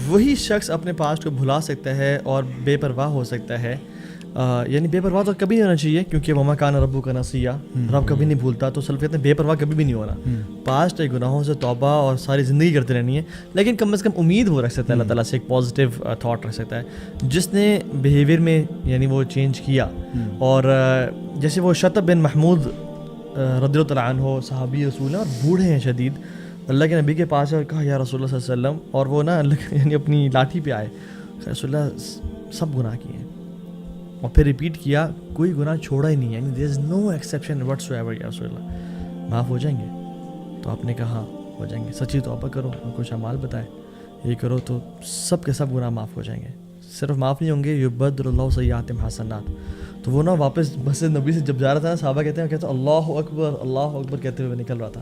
وہی شخص اپنے پاسٹ کو بھلا سکتا ہے اور بے پرواہ ہو سکتا ہے. یعنی بے پرواہ تو کبھی نہیں ہونا چاہیے, کیونکہ وما کان ربک نسیا, رب کبھی نہیں بھولتا. تو سلف کہتے ہیں بے پرواہ کبھی بھی نہیں ہونا. پاسٹ گناہوں سے توبہ اور ساری زندگی کرتے رہنی ہے, لیکن کم از کم امید وہ رکھ سکتا ہے اللہ تعالیٰ سے, ایک پازیٹیو تھاٹ رکھ سکتا ہے. جس نے بیہیویئر میں یعنی وہ چینج کیا, اور جیسے وہ شطب بن محمود رضی اللہ تعالیٰ عنہ صحابی رسول ہیں اور بوڑھے ہیں شدید, اللہ کے نبی کے پاس اور کہا یا رسول اللہ صلی اللہ علیہ وسلم, اور وہ نا اللہ یعنی اپنی لاٹھی پہ آئے, رسول اللہ سب گناہ کیے ہیں, اور پھر ریپیٹ کیا کوئی گناہ چھوڑا ہی نہیں ہے, there is no exception what's ever, یا رسول اللہ معاف ہو جائیں گے؟ تو آپ نے کہا ہو جائیں گے, سچی توبہ کرو اور کچھ اعمال بتائے, یہ کرو تو سب کے سب گناہ معاف ہو جائیں گے. صرف معاف نہیں ہوں گے, یبدل اللہ سیئاتہم حسنات. تو وہ نا واپس مسجد نبی سے جب جا رہا تھا نا, صحابہ کہتے ہیں اللہ اکبر کہتے ہوئے نکل رہا تھا.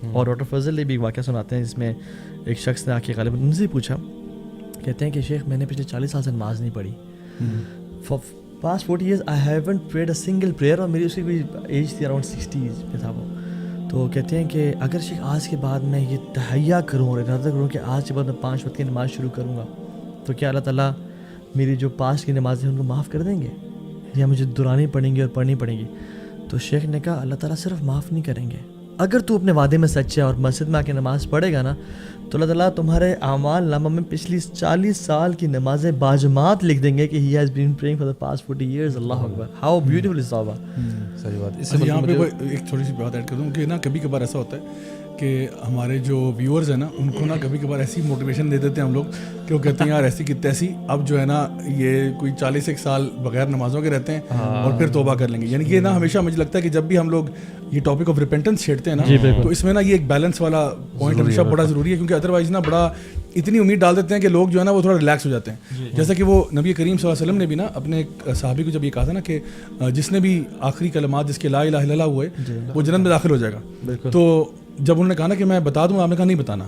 اور ڈاکٹر فضل نے بھی ایک واقعہ سناتے ہیں, جس میں ایک شخص نے آ کے غالباً ان سے پوچھا, کہتے ہیں کہ شیخ میں نے پچھلے 40 سال سے نماز نہیں پڑھی, past 40 years I haven't prayed a single prayer, اور میری اس کی کوئی ایج تھی اراؤنڈ 60s میں تھا وہ. تو کہتے ہیں کہ اگر شیخ آج کے بعد میں یہ تہیہ کروں اور ارادہ کروں کہ آج کے بعد میں 5 وقت کی نماز شروع کروں گا, تو کیا اللہ تعالیٰ میری جو پاسٹ کی نمازیں ان کو معاف کر دیں گے, یا مجھے دہرانی پڑیں گی اور پڑھنی پڑیں گی؟ تو شیخ نے کہا اللہ تعالیٰ صرف معاف نہیں کریں گے, اگر تو اپنے وعدے میں سچ ہے اور مسجد میں آ کے نماز پڑھے گا نا, تو اللہ تعالیٰ تمہارے اعمال نامہ میں پچھلی 40 سال کی نمازیں باجماعت لکھ دیں گے کہ he has been praying for the past 40 years. Allah Akbar, how beautiful is توبہ. صحیح بات. اس سے یہاں پہ ایک تھوڑی سی بات ایڈ کر دوں کہ نا کبھی کبھار ایسا ہوتا ہے کہ ہمارے جو ویورز ہیں نا, ان کو نا کبھی کبھار ایسی موٹیویشن دے دیتے ہیں ہم لوگ کہ وہ کہتے ہیں یار ایسی کی تیسی, اب جو ہے نا یہ کوئی 41 سال بغیر نمازوں کے رہتے ہیں اور پھر توبہ کر لیں گے. یعنی کہ نا ہمیشہ مجھے لگتا ہے کہ جب بھی ہم لوگ یہ ٹاپک آف ریپینٹنس چھیڑتے ہیں نا, تو اس میں نا یہ ایک بیلنس والا پوائنٹ ہمیشہ بڑا ضروری ہے, کیونکہ ادروائز نا بڑا اتنی امید ڈال دیتے ہیں کہ لوگ جو ہے نا وہ تھوڑا ریلیکس ہو جاتے ہیں. جیسا کہ وہ نبی کریم صلی اللہ علیہ وسلم نے بھی نا اپنے ایک صحابی کو جب یہ کہا تھا نا کہ جس نے بھی آخری کلمات جس کے لا الہ الا اللہ ہوئے وہ جنت میں داخل ہو جائے گا, تو جب انہوں نے کہا نا کہ میں بتا دوں, آپ نے کہا نہیں بتانا,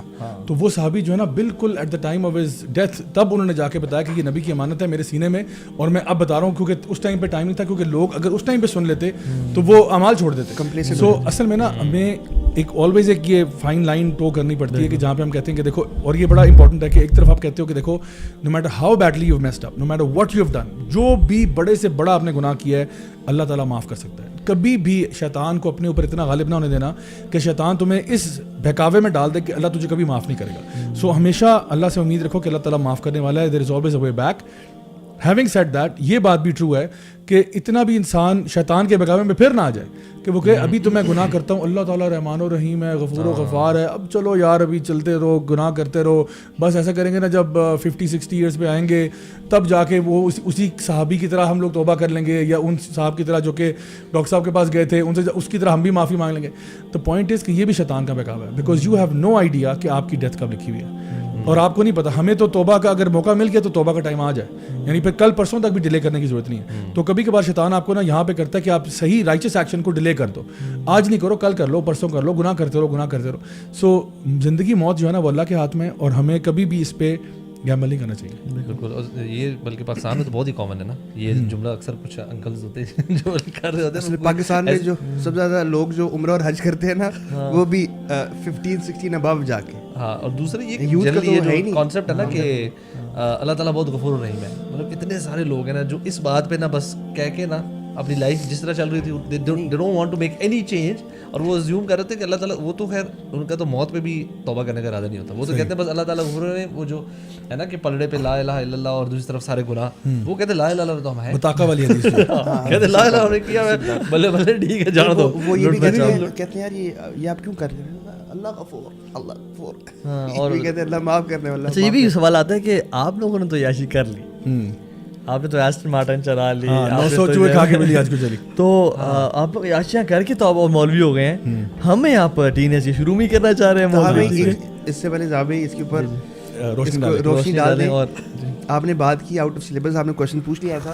تو وہ صحابی جو ہے نا بالکل at the time of his death تب انہوں نے جا کے بتایا کہ یہ نبی کی امانت ہے میرے سینے میں, اور میں اب بتا رہا ہوں, کیونکہ اس ٹائم پہ ٹائم نہیں تھا, کیونکہ لوگ اگر اس ٹائم پہ سن لیتے تو وہ اعمال چھوڑ دیتے. سو اصل میں نا ہمیں ایک آلویز ایک یہ فائن لائن ٹو کرنی پڑتی ہے کہ جہاں پہ ہم کہتے ہیں کہ دیکھو, اور یہ بڑا امپورٹنٹ ہے کہ ایک طرف آپ کہتے ہو کہ دیکھو no matter how badly you messed up, no matter what you have done, جو بھی بڑے سے بڑا آپ نے گناہ کیا ہے اللہ تعالیٰ معاف کر سکتا ہے. کبھی بھی شیطان کو اپنے اوپر اتنا غالب نہ ہونے دینا کہ شیطان تمہیں اس بہکاوے میں ڈال دے کہ اللہ تجھے کبھی معاف نہیں کرے گا. سو ہمیشہ اللہ سے امید رکھو کہ اللہ تعالیٰ معاف کرنے والا ہے. There is always a way back. Having said that, یہ بات بھی ٹرو ہے کہ اتنا بھی انسان شیطان کے بہکاوے میں پھر نہ آ جائے کہ وہ کہ ابھی تو میں گناہ کرتا ہوں, اللہ تعالیٰ رحمان و رحیم ہے, غفور و غفار ہے, اب چلو یار ابھی چلتے رہو, گناہ کرتے رہو, بس ایسا کریں گے نا جب 50-60 ایئرس پہ آئیں گے تب جا کے وہ اسی صحابی کی طرح ہم لوگ توبہ کر لیں گے, یا ان صاحب کی طرح جو کہ ڈاکٹر صاحب کے پاس گئے تھے ان سے اس کی طرح ہم بھی معافی مانگ لیں گے. تو پوائنٹ از کہ یہ بھی شیطان کا بہکاوا ہے, because you have no idea کہ آپ کی ڈیتھ کب لکھی ہوئی ہے, اور آپ کو نہیں پتا. ہمیں تو توبہ کا اگر موقع مل گیا تو توبہ کا ٹائم آ جائے, یعنی پھر کل پرسوں تک بھی ڈیلے کرنے کی ضرورت نہیں ہے. تو کبھی کبھار شیطان آپ کو نا یہاں پہ کرتا ہے کہ آپ صحیح رائچس ایکشن کو ڈیلے کر دو, آج نہیں کرو, کل کر لو, پرسوں کر لو, گناہ کرتے رہو, گناہ کرتے رہو. سو زندگی موت جو ہے نا وہ اللہ کے ہاتھ میں, اور ہمیں کبھی بھی اس پہ گیمبل نہیں کرنا چاہیے. بالکل. اور یہ بلکہ پاکستان میں تو بہت ہی کامن ہے نا یہ جملہ, اکثر کچھ انکلز ہوتے ہیں جو کر رہے ہوتے ہیں. پاکستان میں جو سب سے زیادہ لوگ جو عمرہ اور حج کرتے ہیں نا وہ بھی 15-16 ابو جا کے. ہاں, اور دوسرا یہ جو کانسیپٹ ہے نا کہ اللہ تعالیٰ بہت غفور الرحیم ہے, مطلب اتنے سارے لوگ ہیں نا جو اس بات پہ نا بس کہہ کے نا اپنی لائف جس طرح چل رہی تھی they don't want to make any change, اور وہ assume کر رہے تھے کہ اللہ تعالیٰ, وہ تو خیر ان کا تو موت پہ بھی توبہ کرنے کا ارادہ نہیں ہوتا, وہ تو کہتے ہیں بس اللہ تعالیٰ غفور ہے. وہ جو ہے نا کہ پلڑے پہ لا الہ الا اللہ اور دوسری طرف سارے گناہ, وہ کہتے ہیں لا الہ الا اللہ تو ہم ہیں, متاقہ والی حدیث کہتے ہیں لا الہ الا کیا ہے, بلے بلے ٹھیک ہے جانا دو. وہ یہ بھی کہتے ہیں یار یہ آپ کیوں کر رہے ہیں, اللہ غفور, اللہ غفور, اور کہتے ہیں اللہ معاف کرنے والا. اچھا, یہ بھی سوال آتا ہے کہ آپ لوگوں نے تو عیاشی کر لی, آپ نے تو ایسٹن مارٹن چلا لی, تو آپ لوگ عیاشیاں کر کے تو آپ مولوی ہو گئے ہیں, ہمیں آپ ٹین ایج شروع میں کرنا چاہ رہے ہیں. اس سے پہلے زابی اس کے اوپر روشنی ڈال دیں. اور آپ نے بات کی آؤٹ آف سلیبس, آپ نے کوشچن پوچھ لیا تھا,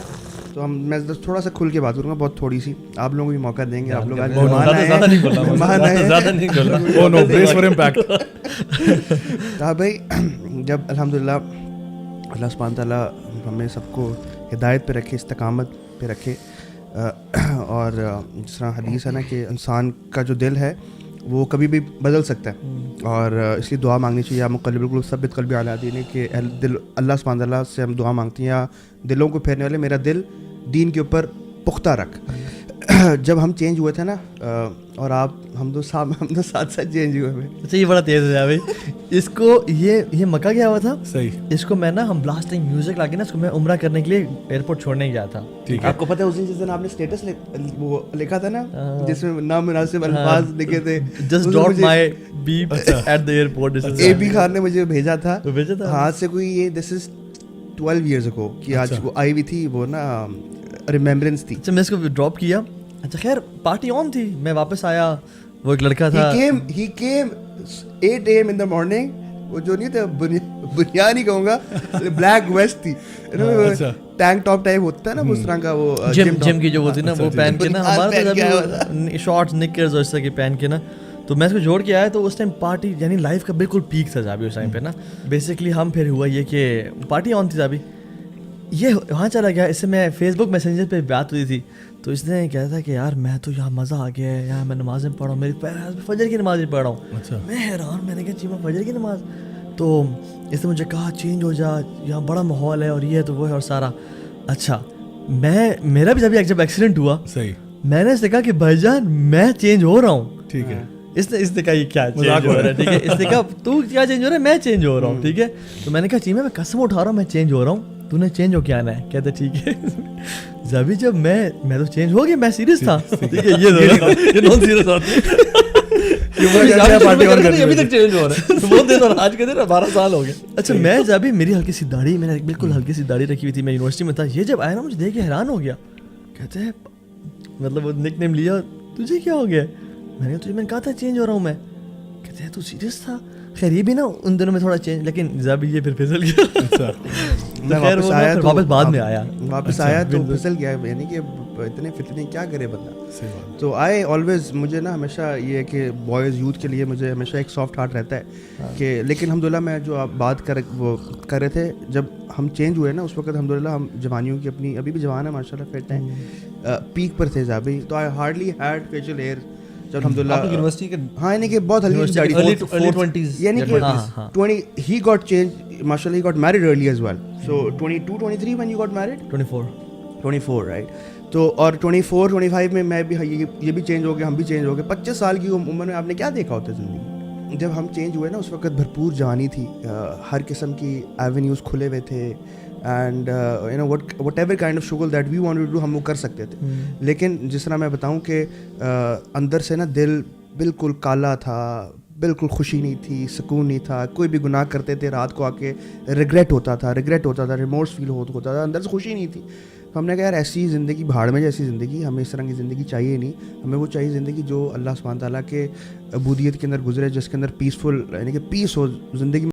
تو میں تھوڑا سا کھل کے بات کروں گا, بہت تھوڑی سی, آپ لوگوں کو بھی موقع دیں گے. آپ لوگ آج بھائی, جب الحمدللہ اللہ سبحانہ تعالیٰ ہمیں سب کو ہدایت پہ رکھے, استقامت پہ رکھے, اور جس طرح حدیث ہے نا کہ انسان کا جو دل ہے وہ کبھی بھی بدل سکتا ہے اور اس لیے دعا مانگنی چاہیے. یا مقلب القلوب ثبت قلبی علی دینک کہ دل اللہ سبحانہ تعالیٰ سے ہم دعا مانگتے ہیں یا دلوں کو پھیرنے والے میرا دل دین کے اوپر پختہ رکھ. جب ہم چینج ہوئے تھے نا اور ہم دو ساتھ ساتھ چینج ہوئے ہوئے. اچھا یہ بڑا تیز ہے بھائی. اس کو یہ مکہ گیا ہوا تھا. صحیح. اس کو میں نا ہم لاسٹ ٹائم میوزک لا کے نا اس کو میں عمرہ کرنے کے لیے ایئرپورٹ چھوڑنے گیا تھا. آپ کو پتہ ہے اس دن جس دن آپ نے اسٹیٹس وہ لکھا تھا نا جس میں نامناسب الفاظ لکھے تھے, just drop my beep at the airport. A B Khan نے مجھے بھیجا تھا ہاتھ سے کوئی یہ دس از 12 ایئرز اگو کہ آج وہ آئی ہوئی تھی وہ نا ریممبرنس تھی. اچھا میں اس کو ڈراپ کیا. اچھا خیر پارٹی آن تھی, میں واپس آیا, وہ ایک لڑکا تھا. he came 8 AM in the morning. وہ جو نہیں تھا بنیاد نہیں کہوں گا, بلیک ویسٹ تھی, ٹینک ٹاپ ٹائپ ہوتا ہے نا اس طرح کا, وہ جم کی جو ہوتی نا وہ پہن کے نا, ہمارا شارٹس نکرز اور اس طرح کی پہن کے نا. تو میں اس کو جوڑ کے آیا تو اس ٹائم پارٹی یعنی لائف کا بالکل پیک تھا جابی اس ٹائم پہ نا. بیسکلی ہم پھر ہوا یہ کہ پارٹی آن تھی جابی, یہ وہاں چلا گیا. اس سے میں فیس بک میسنجر پہ بات ہوئی تھی تو اس نے کہا تھا کہ یار میں تو یہاں مزہ آ گیا ہے, یہاں میں نمازیں پڑھ رہا ہوں, میری فجر کی نماز بھی پڑھ رہا ہوں. میں حیران, میں نے کہا چیما فجر کی نماز. تو اس نے مجھے کہا چینج ہو جا, یہاں بڑا ماحول ہے اور یہ تو وہ ہے اور سارا. اچھا میرا بھی جب ایکسیڈنٹ ہوا صحیح, میں نے اس سے کہا کہ بھائی جان میں چینج ہو رہا ہوں. ٹھیک ہے. اس نے کہا یہ کیا چینج ہو رہا ہے, ٹھیک ہے. اس نے کہا تو کیا چینج ہو رہا ہے, میں چینج ہو رہا ہوں, ٹھیک ہے. تو میں نے کہا چیما میں قسم اٹھا رہا ہوں میں چینج ہو رہا ہوں, تو نے چینج ہو کے آنا ہے. کہتے ٹھیک ہے. ابھی جب میں تو چینج ہو گیا, میں سیریس تھا, ٹھیک ہے. یہ نان سیریس ابھی تک چینج ہو رہا ہے, وہ دن اور آج کے دن 12 سال ہو گئے. اچھا میں جب میری ہلکی سی داڑھی, میں نے بالکل ہلکی سی داڑھی رکھی ہوئی تھی, میں یونیورسٹی میں تھا. یہ جب آیا نا مجھے دیکھ کے حیران ہو گیا. کہتے ہیں مطلب وہ نک نیم لیا, تجھے کیا ہو گیا؟ میں نے کہا تھا چینج ہو رہا ہوں میں. کہتے ہیں تو سیریس تھا. خیر یہ بھی نا ان دنوں میں تھوڑا چینج, لیکن جب یہ پھر پھسل گیا. واپس بعد میں واپس آیا تو پھسل گیا, یعنی کہ اتنے فتنے کیا کرے بندہ. تو آئی آلویز, مجھے نا ہمیشہ یہ ہے کہ بوائز یوتھ کے لیے مجھے ہمیشہ ایک سافٹ ہارٹ رہتا ہے کہ, لیکن الحمدللہ میں جو آپ بات کر رہے تھے, جب ہم چینج ہوئے نا اس وقت الحمدللہ ہم جوانیوں کی اپنی ابھی بھی جوان ہے ماشاء اللہ, فٹ ہیں, پیک پر تھے زابی. تو آئی ہارڈلی ہیڈ فیشل ہیئر جب الحمدللہ یونیورسٹی کے, ہاں یعنی کہ بہت ہلکی داڑھی, ارلی 20s, یعنی کہ 20 he got changed ماشاءاللہ, he got married early as well. So 22 23 when you got married, 24 right. تو اور 24 25 میں میں بھی یہ بھی چینج ہو گیا, ہم بھی چینج ہو گئے. 25 سال کی عمر میں آپ نے کیا دیکھا ہوتا ہے زندگی. جب ہم چینج ہوئے نا اس وقت بھرپور جوانی تھی, ہر قسم کی ایونیوز کھلے ہوئے تھے, and you know whatever kind of شغل that we want to do ہم وہ کر سکتے تھے. لیکن جس طرح میں بتاؤں کہ اندر سے نا دل بالکل کالا تھا, بالکل خوشی نہیں تھی, سکون نہیں تھا. کوئی بھی گناہ کرتے تھے رات کو آ کے ریگریٹ ہوتا تھا, ریمورس فیل ہوتا تھا, اندر سے خوشی نہیں تھی. ہم نے کہا یار ایسی زندگی بھاڑ میں جیسی زندگی, ہمیں اس طرح کی زندگی چاہیے نہیں. ہمیں وہ چاہیے زندگی جو اللہ سبحانہ تعالیٰ کے عبودیت کے اندر گزرے, جس کے اندر پیسفل یعنی کہ پیس ہو زندگی.